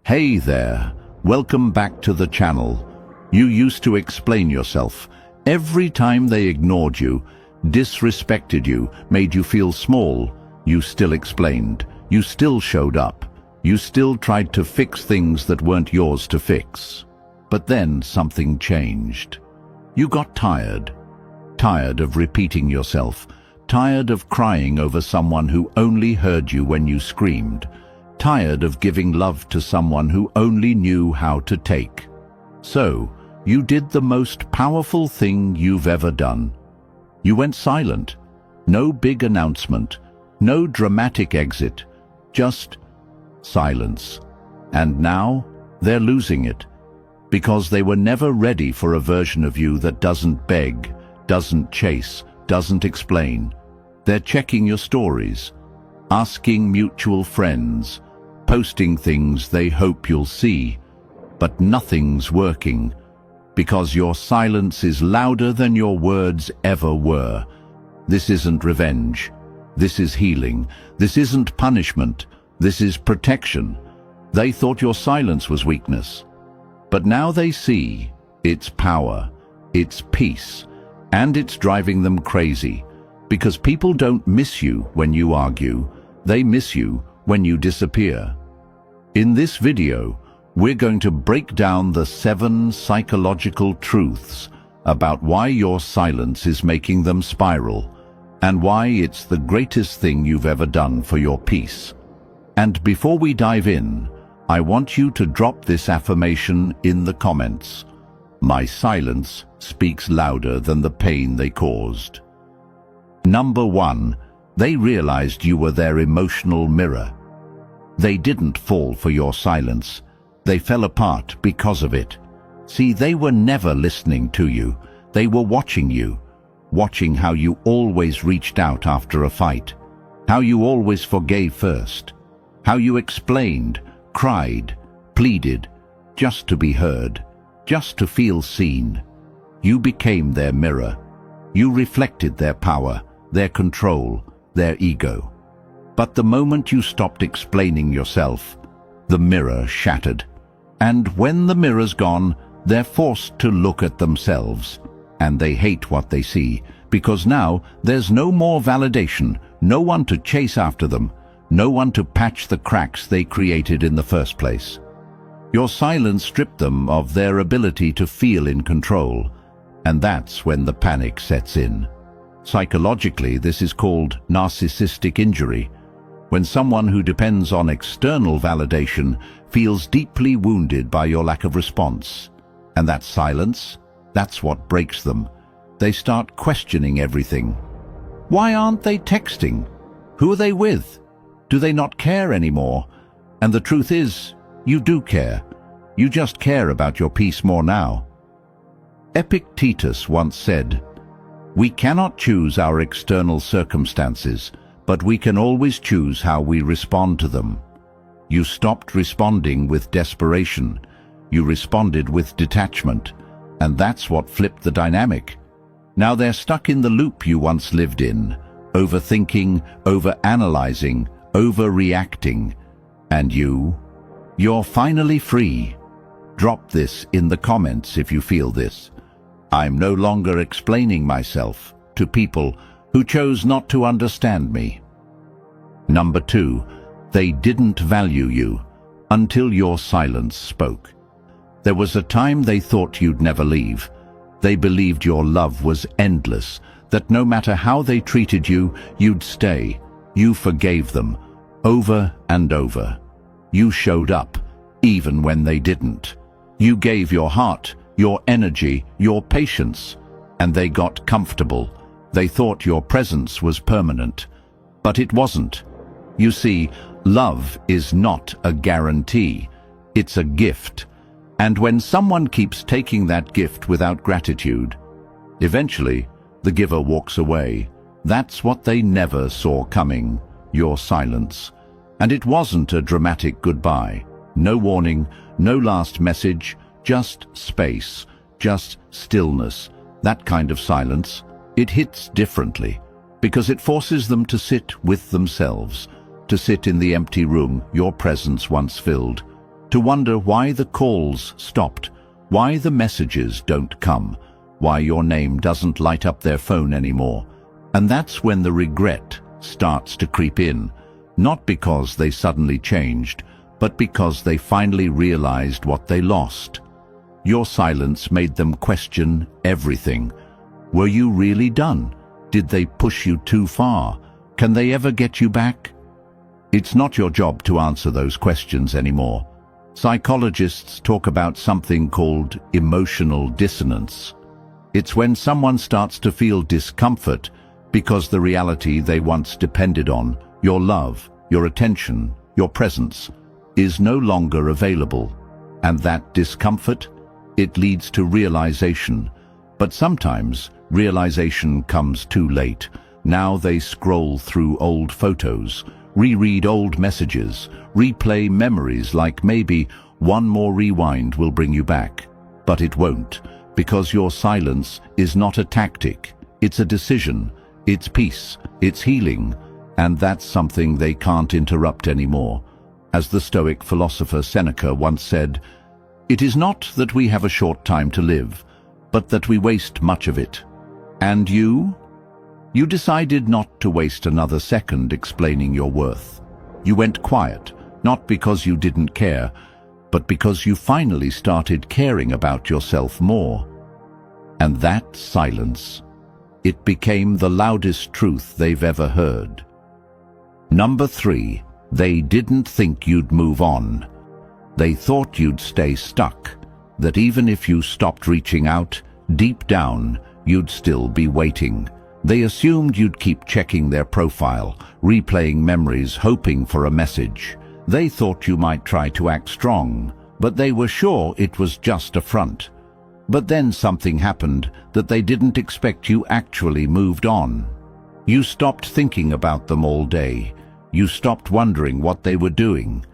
Hey there, welcome back to the channel. You used to explain yourself. Every time they ignored you, disrespected you, made you feel small, you still explained. You still showed up. You still tried to fix things that weren't yours to fix. But then something changed. You got tired. Tired of repeating yourself. Tired of crying over someone who only heard you when you screamed. Tired of giving love to someone who only knew how to take. So, you did the most powerful thing you've ever done. You went silent. No big announcement. No dramatic exit. Just silence. And now, they're losing it. Because they were never ready for a version of you that doesn't beg, doesn't chase, doesn't explain. They're checking your stories, asking mutual friends, posting things they hope you'll see, but nothing's working, because your silence is louder than your words ever were. This isn't revenge. This is healing. This isn't punishment. This is protection. They thought your silence was weakness. But now they see it's power, it's peace, and it's driving them crazy. Because people don't miss you when you argue. They miss you when you disappear. In this video, we're going to break down the 7 psychological truths about why your silence is making them spiral, and why it's the greatest thing you've ever done for your peace. And before we dive in, I want you to drop this affirmation in the comments. My silence speaks louder than the pain they caused. Number 1, they realized you were their emotional mirror. They didn't fall for your silence. They fell apart because of it. See, they were never listening to you. They were watching you, watching how you always reached out after a fight, how you always forgave first, how you explained, cried, pleaded, just to be heard, just to feel seen. You became their mirror. You reflected their power, their control, their ego. But the moment you stopped explaining yourself, the mirror shattered. And when the mirror's gone, they're forced to look at themselves. And they hate what they see, because now there's no more validation, no one to chase after them, no one to patch the cracks they created in the first place. Your silence stripped them of their ability to feel in control, and that's when the panic sets in. Psychologically, this is called narcissistic injury, when someone who depends on external validation feels deeply wounded by your lack of response. And that silence, that's what breaks them. They start questioning everything. Why aren't they texting? Who are they with? Do they not care anymore? And the truth is, you do care. You just care about your peace more now. Epictetus once said, "We cannot choose our external circumstances, but we can always choose how we respond to them." You stopped responding with desperation. You responded with detachment, and that's what flipped the dynamic. Now they're stuck in the loop you once lived in, overthinking, overanalyzing, overreacting. And you're finally free. Drop this in the comments if you feel this. I'm no longer explaining myself to people who chose not to understand me. Number 2, they didn't value you until your silence spoke. There was a time they thought you'd never leave. They believed your love was endless, that no matter how they treated you, you'd stay. You forgave them, over and over. You showed up, even when they didn't. You gave your heart, your energy, your patience, and they got comfortable. They thought your presence was permanent, but it wasn't. You see, love is not a guarantee. It's a gift. And when someone keeps taking that gift without gratitude, eventually the giver walks away. That's what they never saw coming, your silence. And it wasn't a dramatic goodbye. No warning, no last message, just space, just stillness. That kind of silence, it hits differently, because it forces them to sit with themselves, to sit in the empty room your presence once filled. to wonder why the calls stopped, why the messages don't come, why your name doesn't light up their phone anymore. And that's when the regret starts to creep in, not because they suddenly changed, but because they finally realized what they lost. Your silence made them question everything. Were you really done? Did they push you too far? Can they ever get you back? It's not your job to answer those questions anymore. Psychologists talk about something called emotional dissonance. It's when someone starts to feel discomfort because the reality they once depended on, your love, your attention, your presence, is no longer available. And that discomfort, it leads to realization. But sometimes realization comes too late. Now they scroll through old photos, reread old messages, replay memories like maybe one more rewind will bring you back. But it won't, because your silence is not a tactic. It's a decision, it's peace, it's healing, and that's something they can't interrupt anymore. As the Stoic philosopher Seneca once said, "It is not that we have a short time to live, but that we waste much of it." And you? You decided not to waste another second explaining your worth. You went quiet, not because you didn't care, but because you finally started caring about yourself more. And that silence, it became the loudest truth they've ever heard. Number 3, they didn't think you'd move on. They thought you'd stay stuck, that even if you stopped reaching out, deep down, you'd still be waiting. They assumed you'd keep checking their profile, replaying memories, hoping for a message. They thought you might try to act strong, but they were sure it was just a front. But then something happened that they didn't expect. You actually moved on. You stopped thinking about them all day. You stopped wondering what they were doing.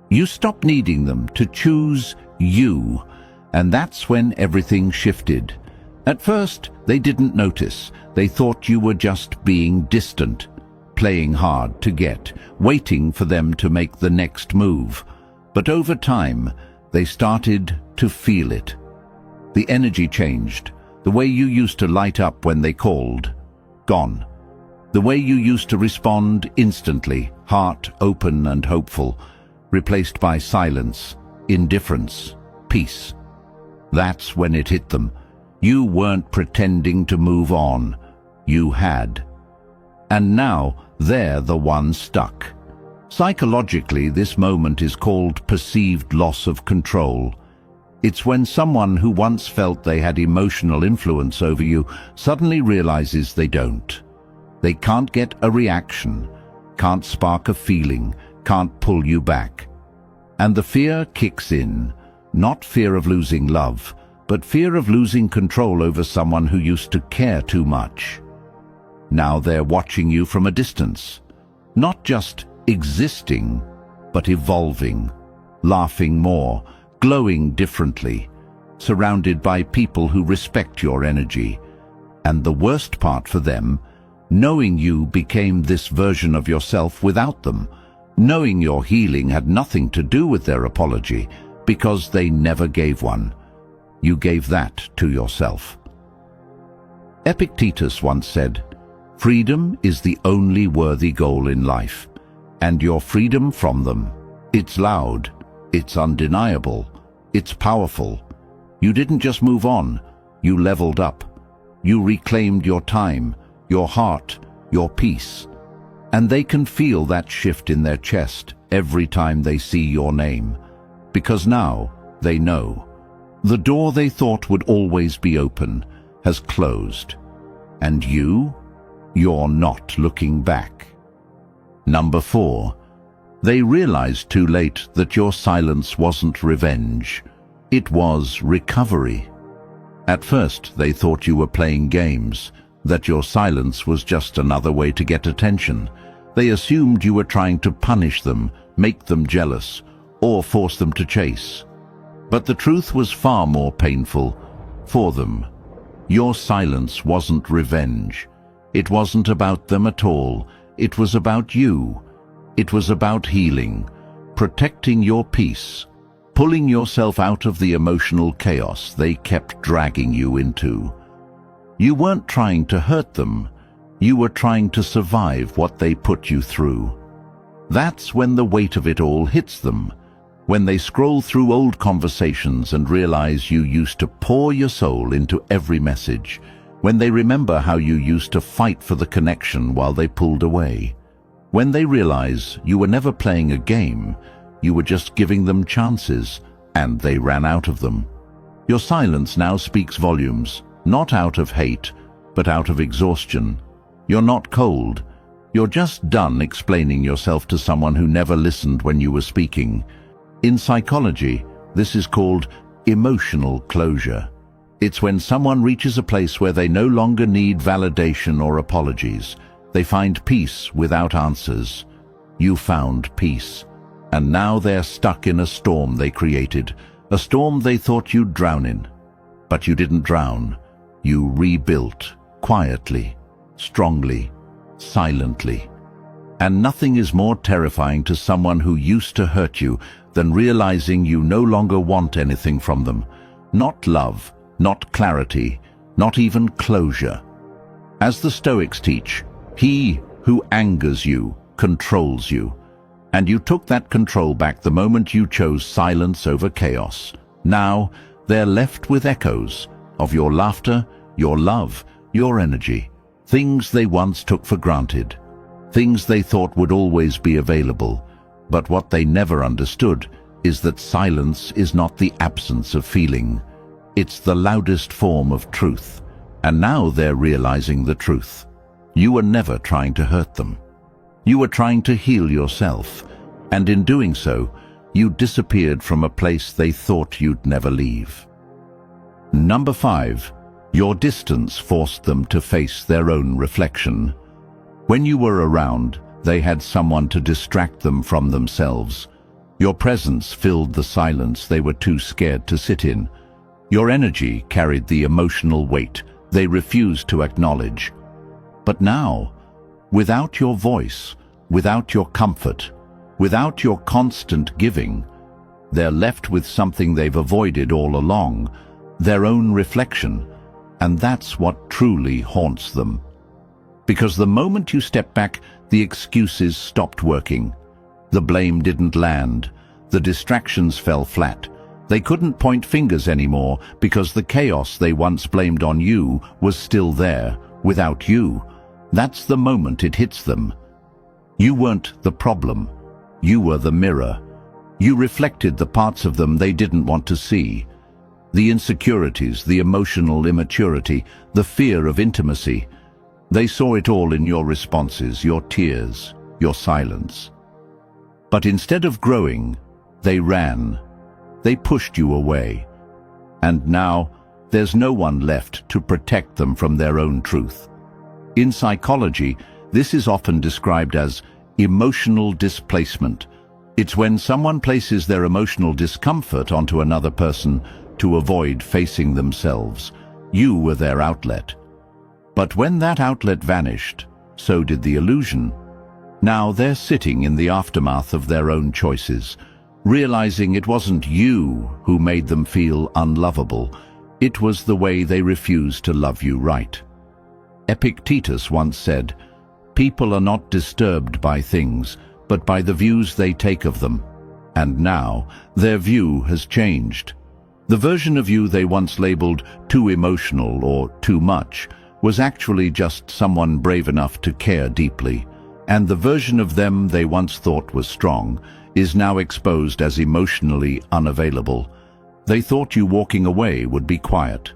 You stopped needing them to choose you. And that's when everything shifted. At first, they didn't notice. They thought you were just being distant, playing hard to get, waiting for them to make the next move. But over time, they started to feel it. The energy changed. The way you used to light up when they called, gone. The way you used to respond instantly, heart open and hopeful, replaced by silence, indifference, peace. That's when it hit them. You weren't pretending to move on. You had. And now they're the ones stuck. Psychologically, this moment is called perceived loss of control. It's when someone who once felt they had emotional influence over you suddenly realizes they don't. They can't get a reaction, can't spark a feeling, can't pull you back. And the fear kicks in, not fear of losing love, but fear of losing control over someone who used to care too much. Now they're watching you from a distance, not just existing, but evolving, laughing more, glowing differently, surrounded by people who respect your energy. And the worst part for them, knowing you became this version of yourself without them, knowing your healing had nothing to do with their apology, because they never gave one. You gave that to yourself. Epictetus once said, "Freedom is the only worthy goal in life, and your freedom from them. It's loud, it's undeniable, it's powerful. You didn't just move on, you leveled up. You reclaimed your time, your heart, your peace." And they can feel that shift in their chest every time they see your name, because now they know. The door they thought would always be open has closed. And you're not looking back. Number 4, they realized too late that your silence wasn't revenge. It was recovery. At first, they thought you were playing games, that your silence was just another way to get attention. They assumed you were trying to punish them, make them jealous, or force them to chase. But the truth was far more painful for them. Your silence wasn't revenge. It wasn't about them at all. It was about you. It was about healing, protecting your peace, pulling yourself out of the emotional chaos they kept dragging you into. You weren't trying to hurt them, you were trying to survive what they put you through. That's when the weight of it all hits them, when they scroll through old conversations and realize you used to pour your soul into every message, when they remember how you used to fight for the connection while they pulled away, when they realize you were never playing a game, you were just giving them chances, and they ran out of them. Your silence now speaks volumes, not out of hate, but out of exhaustion. You're not cold. You're just done explaining yourself to someone who never listened when you were speaking. In psychology, this is called emotional closure. It's when someone reaches a place where they no longer need validation or apologies. They find peace without answers. You found peace. And now they're stuck in a storm they created, a storm they thought you'd drown in. But you didn't drown. You rebuilt, quietly, strongly, silently. And nothing is more terrifying to someone who used to hurt you than realizing you no longer want anything from them. Not love, not clarity, not even closure. As the Stoics teach, he who angers you controls you. And you took that control back the moment you chose silence over chaos. Now, they're left with echoes of your laughter, your love, your energy, things they once took for granted, things they thought would always be available. But what they never understood is that silence is not the absence of feeling. It's the loudest form of truth. And now they're realizing the truth. You were never trying to hurt them. You were trying to heal yourself, and in doing so, you disappeared from a place they thought you'd never leave. Number 5. Your distance forced them to face their own reflection. When you were around, they had someone to distract them from themselves. Your presence filled the silence they were too scared to sit in. Your energy carried the emotional weight they refused to acknowledge. But now, without your voice, without your comfort, without your constant giving, they're left with something they've avoided all along, their own reflection, and that's what truly haunts them. Because the moment you step back, the excuses stopped working. The blame didn't land. The distractions fell flat. They couldn't point fingers anymore because the chaos they once blamed on you was still there, without you. That's the moment it hits them. You weren't the problem. You were the mirror. You reflected the parts of them they didn't want to see. The insecurities, the emotional immaturity, the fear of intimacy. They saw it all in your responses, your tears, your silence. But instead of growing, they ran. They pushed you away. And now, there's no one left to protect them from their own truth. In psychology, this is often described as emotional displacement. It's when someone places their emotional discomfort onto another person to avoid facing themselves. You were their outlet. But when that outlet vanished, so did the illusion. Now they're sitting in the aftermath of their own choices, realizing it wasn't you who made them feel unlovable. It was the way they refused to love you right. Epictetus once said, "People are not disturbed by things, but by the views they take of them." And now, their view has changed. The version of you they once labeled too emotional or too much was actually just someone brave enough to care deeply. And the version of them they once thought was strong is now exposed as emotionally unavailable. They thought you walking away would be quiet.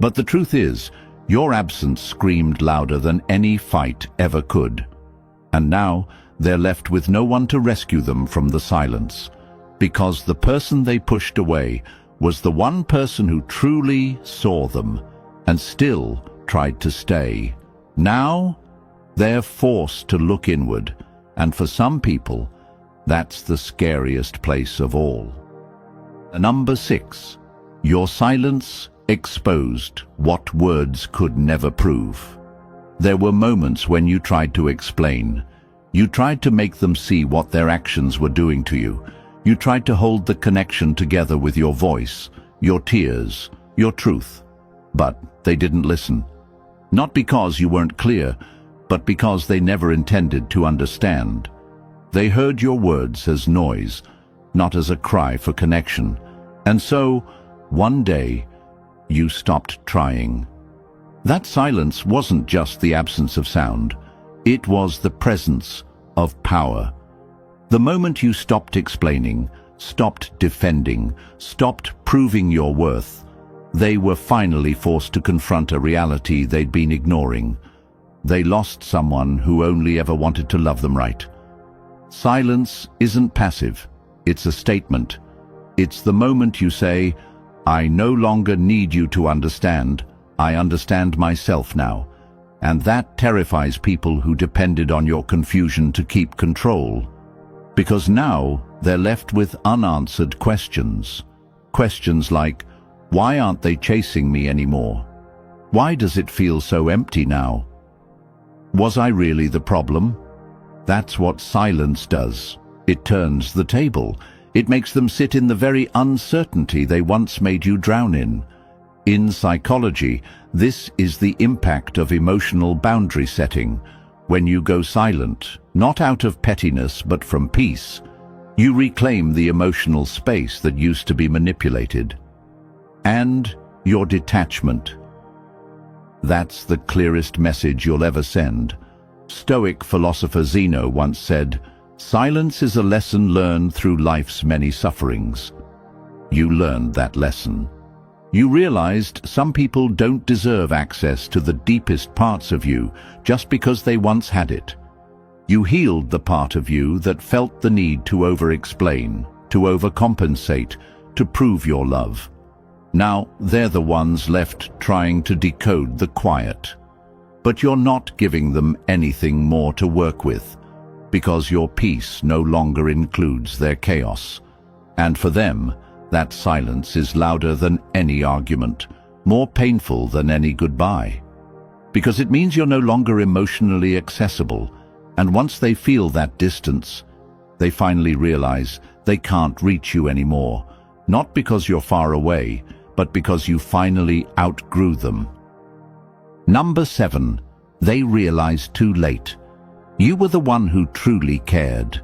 But the truth is, your absence screamed louder than any fight ever could. And now, they're left with no one to rescue them from the silence, because the person they pushed away was the one person who truly saw them and still tried to stay. Now, they're forced to look inward, and for some people, that's the scariest place of all. Number 6. Your silence exposed what words could never prove. There were moments when you tried to explain. You tried to make them see what their actions were doing to you. You tried to hold the connection together with your voice, your tears, your truth. But they didn't listen. Not because you weren't clear, but because they never intended to understand. They heard your words as noise, not as a cry for connection. And so, one day, you stopped trying. That silence wasn't just the absence of sound. It was the presence of power. The moment you stopped explaining, stopped defending, stopped proving your worth, they were finally forced to confront a reality they'd been ignoring. They lost someone who only ever wanted to love them right. Silence isn't passive. It's a statement. It's the moment you say, "I no longer need you to understand. I understand myself now." And that terrifies people who depended on your confusion to keep control. Because now they're left with unanswered questions. Questions like, why aren't they chasing me anymore? Why does it feel so empty now? Was I really the problem? That's what silence does. It turns the table. It makes them sit in the very uncertainty they once made you drown in. In psychology, this is the impact of emotional boundary setting. When you go silent, not out of pettiness but from peace, you reclaim the emotional space that used to be manipulated. And your detachment. That's the clearest message you'll ever send. Stoic philosopher Zeno once said, "Silence is a lesson learned through life's many sufferings." You learned that lesson. You realized some people don't deserve access to the deepest parts of you just because they once had it. You healed the part of you that felt the need to over-explain, to overcompensate, to prove your love. Now they're the ones left trying to decode the quiet. But you're not giving them anything more to work with, because your peace no longer includes their chaos. And for them, that silence is louder than any argument, more painful than any goodbye. Because it means you're no longer emotionally accessible, and once they feel that distance, they finally realize they can't reach you anymore, not because you're far away, but because you finally outgrew them. Number 7, they realized too late. You were the one who truly cared.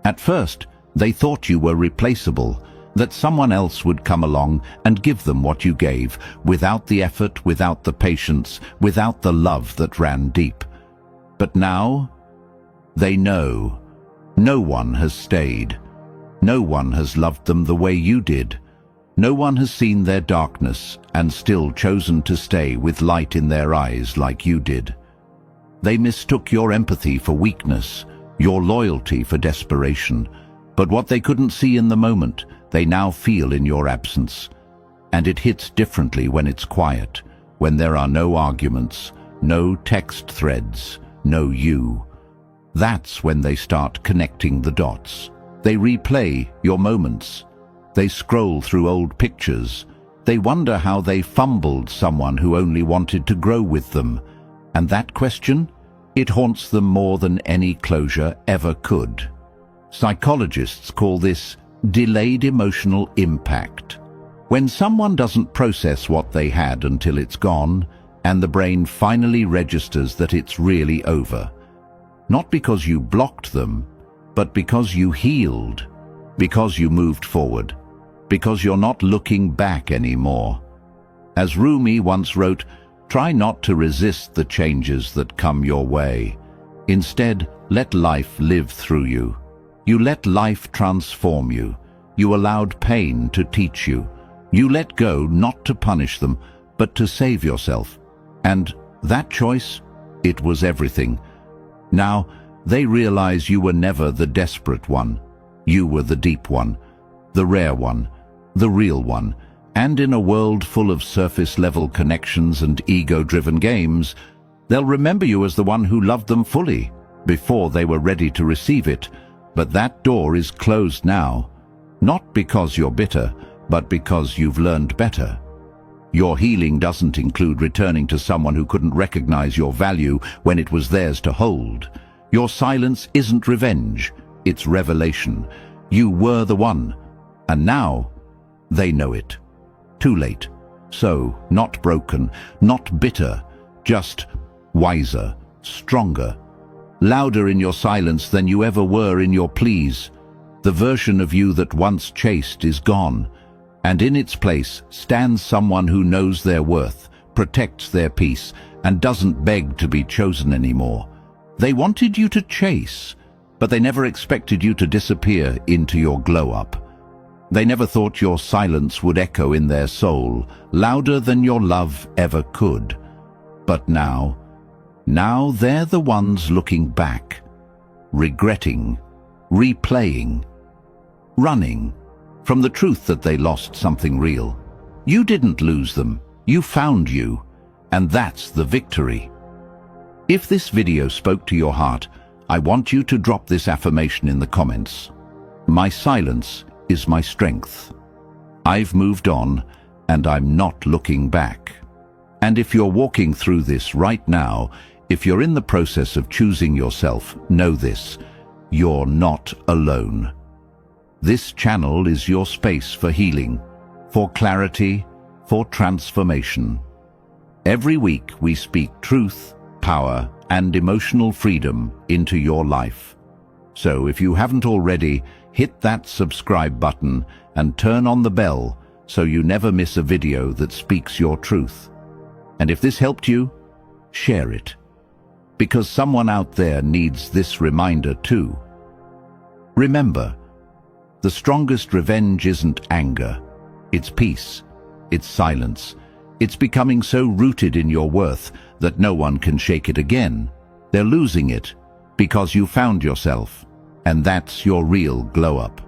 At first, they thought you were replaceable, that someone else would come along and give them what you gave, without the effort, without the patience, without the love that ran deep. But now, they know. No one has stayed. No one has loved them the way you did. No one has seen their darkness and still chosen to stay with light in their eyes like you did. They mistook your empathy for weakness, your loyalty for desperation. But what they couldn't see in the moment, they now feel in your absence. And it hits differently when it's quiet, when there are no arguments, no text threads, no you. That's when they start connecting the dots. They replay your moments. They scroll through old pictures. They wonder how they fumbled someone who only wanted to grow with them. And that question, it haunts them more than any closure ever could. Psychologists call this delayed emotional impact. When someone doesn't process what they had until it's gone, and the brain finally registers that it's really over. Not because you blocked them, but because you healed, because you moved forward, because you're not looking back anymore. As Rumi once wrote, try not to resist the changes that come your way. Instead, let life live through you. You let life transform you. You allowed pain to teach you. You let go not to punish them, but to save yourself. And that choice, it was everything. Now, they realize you were never the desperate one. You were the deep one, the rare one, the real one. And in a world full of surface-level connections and ego-driven games, they'll remember you as the one who loved them fully, before they were ready to receive it. But that door is closed now, not because you're bitter, but because you've learned better. Your healing doesn't include returning to someone who couldn't recognize your value when it was theirs to hold. Your silence isn't revenge, it's revelation. You were the one, and now they know it. Too late. So, not broken, not bitter, just wiser, stronger, louder in your silence than you ever were in your pleas. The version of you that once chased is gone, and in its place stands someone who knows their worth, protects their peace, and doesn't beg to be chosen anymore. They wanted you to chase, but they never expected you to disappear into your glow-up. They never thought your silence would echo in their soul, louder than your love ever could. But now they're the ones looking back, regretting, replaying, running from the truth that they lost something real. You didn't lose them, you found you, and that's the victory. If this video spoke to your heart, I want you to drop this affirmation in the comments. My silence is my strength. I've moved on, and I'm not looking back. And if you're walking through this right now, if you're in the process of choosing yourself, know this: you're not alone. This channel is your space for healing, for clarity, for transformation. Every week we speak truth, power, and emotional freedom into your life. So if you haven't already, hit that subscribe button and turn on the bell so you never miss a video that speaks your truth. And if this helped you, share it, because someone out there needs this reminder too. Remember, the strongest revenge isn't anger, it's peace, it's silence. It's becoming so rooted in your worth that no one can shake it again. They're losing it because you found yourself, and that's your real glow-up.